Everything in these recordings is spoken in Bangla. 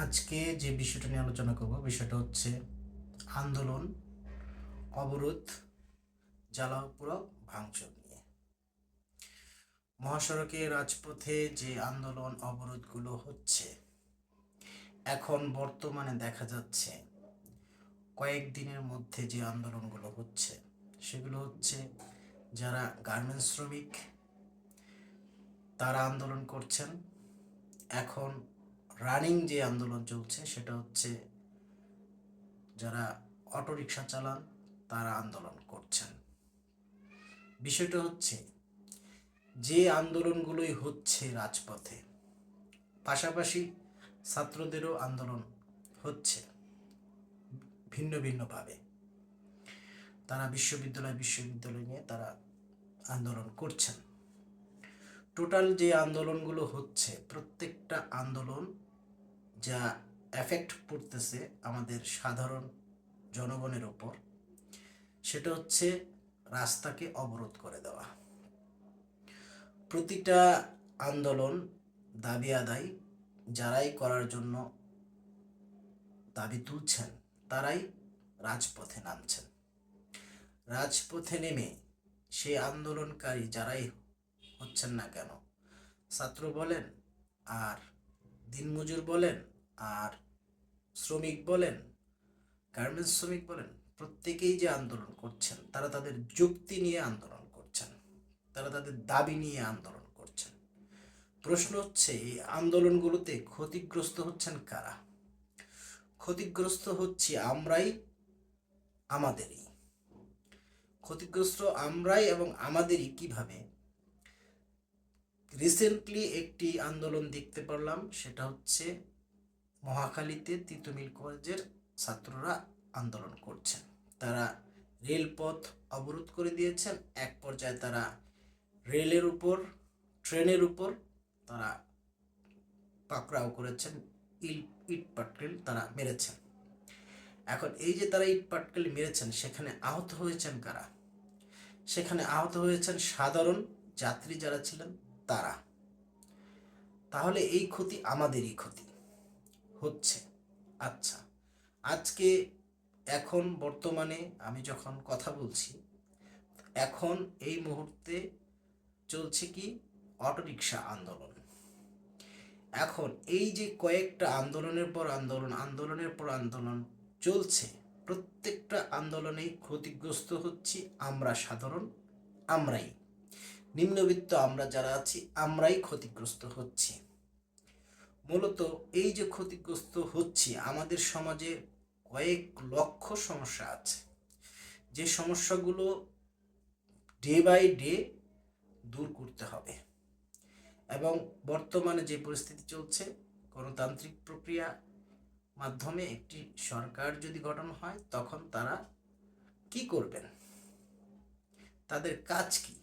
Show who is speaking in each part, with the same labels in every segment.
Speaker 1: আজকে যে বিষয়টা নিয়ে আলোচনা করব বিষয়টা হচ্ছে আন্দোলন, অবরোধ, জ্বালাও পোড়াও, ভাঙচুর নিয়ে। মহাসড়কে রাজপথে যে আন্দোলন অবরোধগুলো হচ্ছে, এখন বর্তমানে দেখা যাচ্ছে কয়েকদিনের মধ্যে যে আন্দোলনগুলো হচ্ছে সেগুলো হচ্ছে যারা গার্মেন্টস শ্রমিক তারা আন্দোলন করছেন। এখন রানিং যে আন্দোলন চলছে সেটা হচ্ছে যারা অটোরিকশা চালান তারা আন্দোলন করছেন। বিষয়টা হচ্ছে যে আন্দোলনগুলোই হচ্ছে রাজপথে, পাশাপাশি ছাত্রদেরও আন্দোলন হচ্ছে ভিন্ন ভিন্নভাবে। তারা বিশ্ববিদ্যালয় নিয়ে তারা আন্দোলন করছেন। টোটাল যে আন্দোলনগুলো হচ্ছে প্রত্যেকটা আন্দোলন যা এফেক্ট পড়তেছে আমাদের সাধারণ জনগণের ওপর, সেটা হচ্ছে রাস্তাকে অবরোধ করে দেওয়া। প্রতিটা আন্দোলন দাবি আদায় যারাই করার জন্য দাবি তুলছেন তারাই রাজপথে নামছেন। রাজপথে নেমে সেই আন্দোলনকারী যারাই হচ্ছেন না কেন, ছাত্র বলেন আর দিনমজুর বলেন আর শ্রমিক বলেন, গার্মেন্টস শ্রমিক বলেন, প্রত্যেকেই যে আন্দোলন করছেন তারা তাদের যুক্তি নিয়ে আন্দোলন করছেন, তারা তাদের দাবি নিয়ে আন্দোলন করছেন। প্রশ্ন হচ্ছে এই আন্দোলনগুলোতে ক্ষতিগ্রস্ত হচ্ছেন কারা? ক্ষতিগ্রস্ত হচ্ছি আমরাই, আমাদেরই ক্ষতিগ্রস্ত আমরাই এবং আমাদেরই। কিভাবে? রিসেন্টলি একটি আন্দোলন দেখতে পারলাম, সেটা হচ্ছে মহাখালীতে তিতুমির কলেজের ছাত্ররা আন্দোলন করছেন। তারা রেলপথ অবরোধ করে দিয়েছেন। এক পর্যায়ে তারা রেলের উপর, ট্রেনের উপর তারা পাকড়াও করেছেন, ইট পাটকেল তারা মেরেছেন। এখন এই যে তারা ইট পাটকেল মেরেছেন, সেখানে আহত হয়েছেন কারা? সেখানে আহত হয়েছেন সাধারণ যাত্রী যারা ছিলেন তারা। তাহলে এই ক্ষতি আমাদেরই ক্ষতি হচ্ছে। আচ্ছা, আজকে এখন বর্তমানে আমি যখন কথা বলছি, এখন এই মুহূর্তে চলছে কি অটোরিকশা আন্দোলন। এখন এই যে কয়েকটা আন্দোলনের পর আন্দোলন চলছে, প্রত্যেকটা আন্দোলনেই ক্ষতিগ্রস্ত হচ্ছি আমরা সাধারণ, আমরাই নিম্নবিত্ত আমরা যারা আছি আমরাই ক্ষতিগ্রস্ত হচ্ছি। মূলত এই যে ক্ষতিগ্রস্ত হচ্ছি, আমাদের সমাজে কয়েক লক্ষ সমস্যা আছে, যে সমস্যাগুলো ডে বাই ডে দূর করতে হবে। এবং বর্তমানে যে পরিস্থিতি চলছে, গণতান্ত্রিক প্রক্রিয়া মাধ্যমে একটি সরকার যদি গঠন হয়, তখন তারা কি করবেন, তাদের কাজ কি?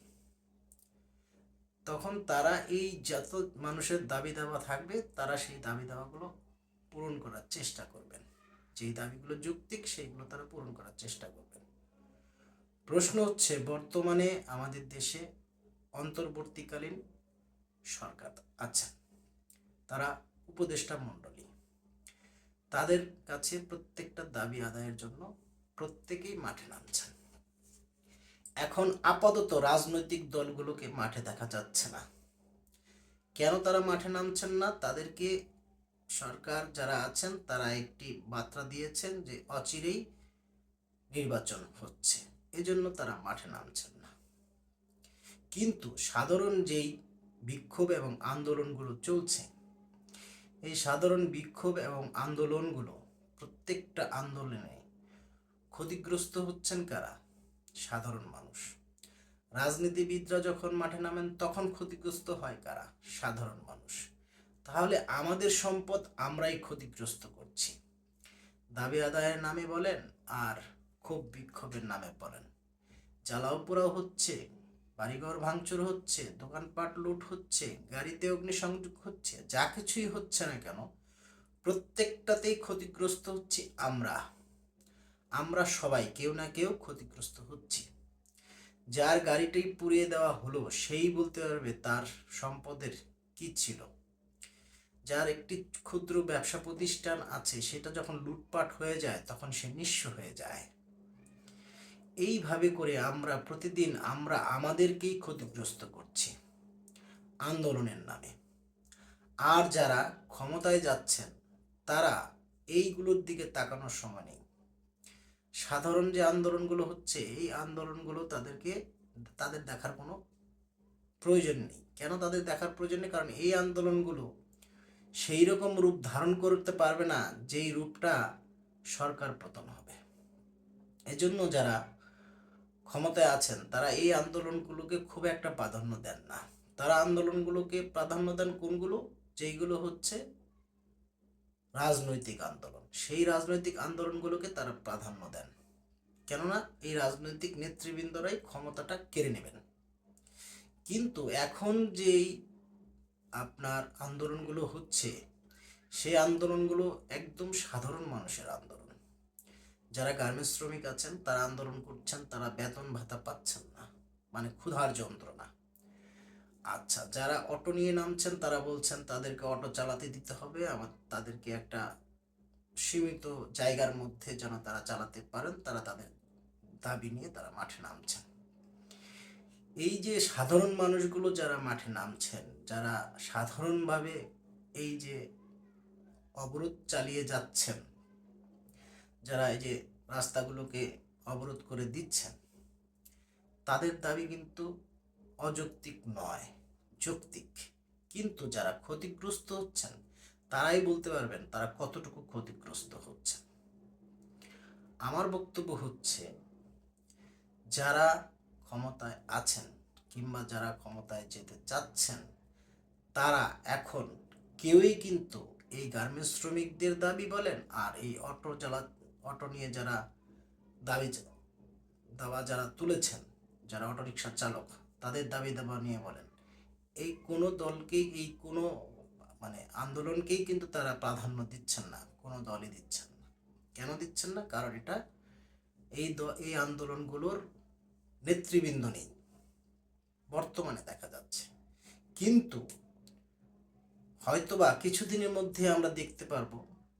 Speaker 1: তখন তারা এই যত মানুষের দাবি দাওয়া থাকবে তারা সেই দাবি দাওয়াগুলো পূরণ করার চেষ্টা করবেন। যেই দাবিগুলো যৌক্তিক সেইগুলো তারা পূরণ করার চেষ্টা করবেন। প্রশ্ন হচ্ছে বর্তমানে আমাদের দেশে অন্তর্বর্তীকালীন সরকার আছেন, তারা উপদেষ্টা মণ্ডলী, তাদের কাছে প্রত্যেকটা দাবি আদায়ের জন্য প্রত্যেকেই মাঠে নামছেন। এখন আপাতত রাজনৈতিক দলগুলোকে মাঠে দেখা যাচ্ছে না। কেন তারা মাঠে নামছেন না? তাদেরকে সরকার যারা আছেন তারা একটি বার্তা দিয়েছেন যে অচিরেই নির্বাচন হচ্ছে, এজন্য তারা মাঠে নামছেন না। কিন্তু সাধারণ যেই বিক্ষোভ এবং আন্দোলনগুলো চলছে, এই সাধারণ বিক্ষোভ এবং আন্দোলনগুলো, প্রত্যেকটা আন্দোলনে ক্ষতিগ্রস্ত হচ্ছেন কারা? সাধারণ মানুষ। রাজনীতিবিদরা যখন মাঠে নামেন তখন ক্ষতিগ্রস্ত হয় কারা? সাধারণ মানুষ। তাহলে আমাদের সম্পদ আমরাই ক্ষতিগ্রস্ত করছি। দাবি আদায়ের নামে বলেন আর ক্ষোভ বিক্ষোভের নামে বলেন, জ্বালাও পোড়াও হচ্ছে, বাড়িঘর ভাঙচুর হচ্ছে, দোকানপাট লুট হচ্ছে, গাড়িতে অগ্নিসংযোগ হচ্ছে, যা কিছুই হচ্ছে না কেন প্রত্যেকটাতেই ক্ষতিগ্রস্ত হচ্ছি আমরা। আমরা সবাই কেউ না কেউ ক্ষতিগ্রস্ত হচ্ছি। যার গাড়িটাই পুড়িয়ে দেওয়া হলো সেই বলতে পারবে তার সম্পদের কি ছিল। যার একটি ক্ষুদ্র ব্যবসা প্রতিষ্ঠান আছে, সেটা যখন লুটপাট হয়ে যায় তখন সে নিঃস্ব হয়ে যায়। এইভাবে করে আমরা প্রতিদিন আমাদেরকেই ক্ষতিগ্রস্ত করছি আন্দোলনের নামে। আর যারা ক্ষমতায় যাচ্ছেন তারা এইগুলোর দিকে তাকানোর সময় নেই। সাধারণ যে আন্দোলনগুলো হচ্ছে, এই আন্দোলনগুলো তাদের দেখার কোনো প্রয়োজন নেই। কেন তাদের দেখার প্রয়োজন নেই? কারণ এই আন্দোলনগুলো সেই রকম রূপ ধারণ করতে পারবে না যেই রূপটা সরকার পতন হবে। এজন্য যারা ক্ষমতায় আছেন তারা এই আন্দোলনগুলোকে খুব একটা প্রাধান্য দেন না। তারা আন্দোলনগুলোকে প্রাধান্য দেন কোনগুলো? যেইগুলো হচ্ছে রাজনৈতিক আন্দোলন, সেই রাজনৈতিক আন্দোলনগুলোকে তারা প্রাধান্য দেন। কেননা এই রাজনৈতিক নেতৃবৃন্দরাই ক্ষমতাটা কেড়ে নেবেন। কিন্তু এখন যেই আপনার আন্দোলনগুলো হচ্ছে, সেই আন্দোলনগুলো একদম সাধারণ মানুষের আন্দোলন। যারা গার্মেন্টস শ্রমিক আছেন তারা আন্দোলন করছেন, তারা বেতন ভাতা পাচ্ছেন না, মানে ক্ষুধার যন্ত্রণা। আচ্ছা, যারা অটো নিয়ে নামছেন তারা বলছেন তাদেরকে অটো চালাতে দিতে হবে, তাদেরকে একটা সীমিত জায়গার মধ্যে যেন তারা চালাতে পারেন, তারা তাদের দাবি নিয়ে তারা মাঠে নামছেন। এই যে সাধারণ মানুষগুলো যারা মাঠে নামছেন, যারা সাধারণভাবে এই যে অবরোধ চালিয়ে যাচ্ছেন, যারা এই যে রাস্তাগুলোকে অবরোধ করে দিচ্ছেন, তাদের দাবি কিন্তু অযৌক্তিক নয়, যৌক্তিক। কিন্তু যারা ক্ষতিগ্রস্ত হচ্ছেন তারাই বলতে পারবেন তারা কতটুকু ক্ষতিগ্রস্ত হচ্ছেন। আমার বক্তব্য হচ্ছে, যারা ক্ষমতায় আছেন কিংবা যারা ক্ষমতায় যেতে চাচ্ছেন, তারা এখন কেউই কিন্তু এই গার্মেন্টস শ্রমিকদের দাবি বলেন আর এই অটো নিয়ে যারা দাবা যারা তুলেছেন, যারা অটোরিকশা চালক, তাদের দাবি দাবা নিয়ে বলেন, এই কোনো দলকেই, এই কোনো আন্দোলনকেই কিন্তু তারা প্রাধান্য দিচ্ছেন না, কোনো দলই দিচ্ছেন না। কেন দিচ্ছেন না? কারণ এটা এই আন্দোলনগুলোর নেতৃবৃন্দ নেই বর্তমানে দেখা যাচ্ছে। কিন্তু হয়তোবা কিছুদিনের মধ্যে আমরা দেখতে পারবো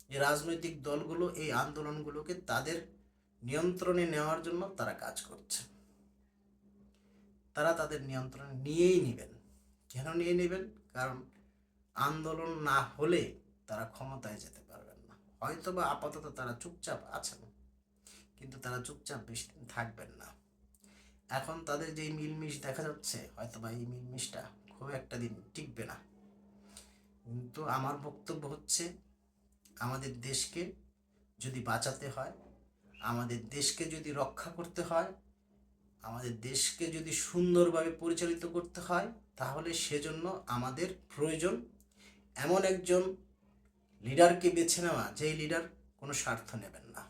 Speaker 1: যে রাজনৈতিক দলগুলো এই আন্দোলনগুলোকে তাদের নিয়ন্ত্রণে নেওয়ার জন্য তারা কাজ করছে। তারা তাদের নিয়ন্ত্রণে নিয়েই নেবেন। কেন নিয়ে নেবেন? কারণ আন্দোলন না হলে তারা ক্ষমতায় যেতে পারবেন না। হয়তোবা আপাতত তারা চুপচাপ আছেন, কিন্তু তারা চুপচাপ বেশি দিন থাকবেন না। এখন তাদের যেই মিলমিশ দেখা যাচ্ছে, হয়তোবা এই মিলমিশটা খুব একটা দিন টিকবে না। কিন্তু আমার বক্তব্য হচ্ছে, আমাদের দেশকে যদি বাঁচাতে হয়, আমাদের দেশকে যদি রক্ষা করতে হয়, আমাদের দেশকে যদি সুন্দরভাবে পরিচালিত করতে হয়, তাহলে সেজন্য আমাদের প্রয়োজন এমন একজন লিডারকে বেছে নেওয়া, যেই লিডার কোনো স্বার্থ নেবেন না,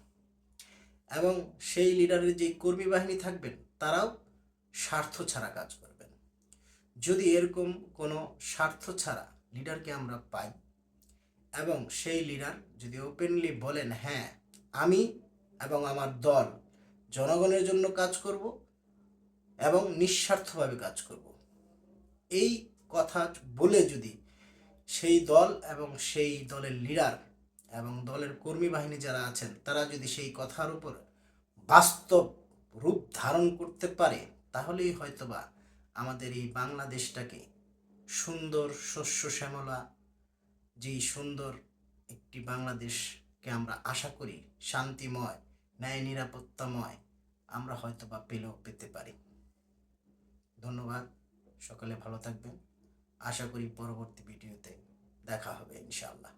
Speaker 1: এবং সেই লিডারের যেই কর্মী বাহিনী থাকবেন তারাও স্বার্থ ছাড়া কাজ করবেন। যদি এরকম কোনো স্বার্থ ছাড়া লিডারকে আমরা পাই, এবং সেই লিডার যদি ওপেনলি বলেন, হ্যাঁ আমি এবং আমার দল জনগণের জন্য কাজ করব এবং নিঃস্বার্থভাবে কাজ করব, এই কথা বলে যদি সেই দল এবং সেই দলের লিডার এবং দলের কর্মী বাহিনী যারা আছেন তারা যদি সেই কথার উপর বাস্তব রূপ ধারণ করতে পারে, তাহলেই হয়তোবা আমাদের এই বাংলাদেশটাকে সুন্দর, শস্য শ্যামলা, যেই সুন্দর একটি বাংলাদেশকে আমরা আশা করি শান্তিময়, ন্যায় নিরাপত্তাময়, আমরা হয়তোবা পেতে পারি। ধন্যবাদ, সকলে ভালো থাকবেন। আশা করি পরবর্তী ভিডিওতে দেখা হবে ইনশাআল্লাহ।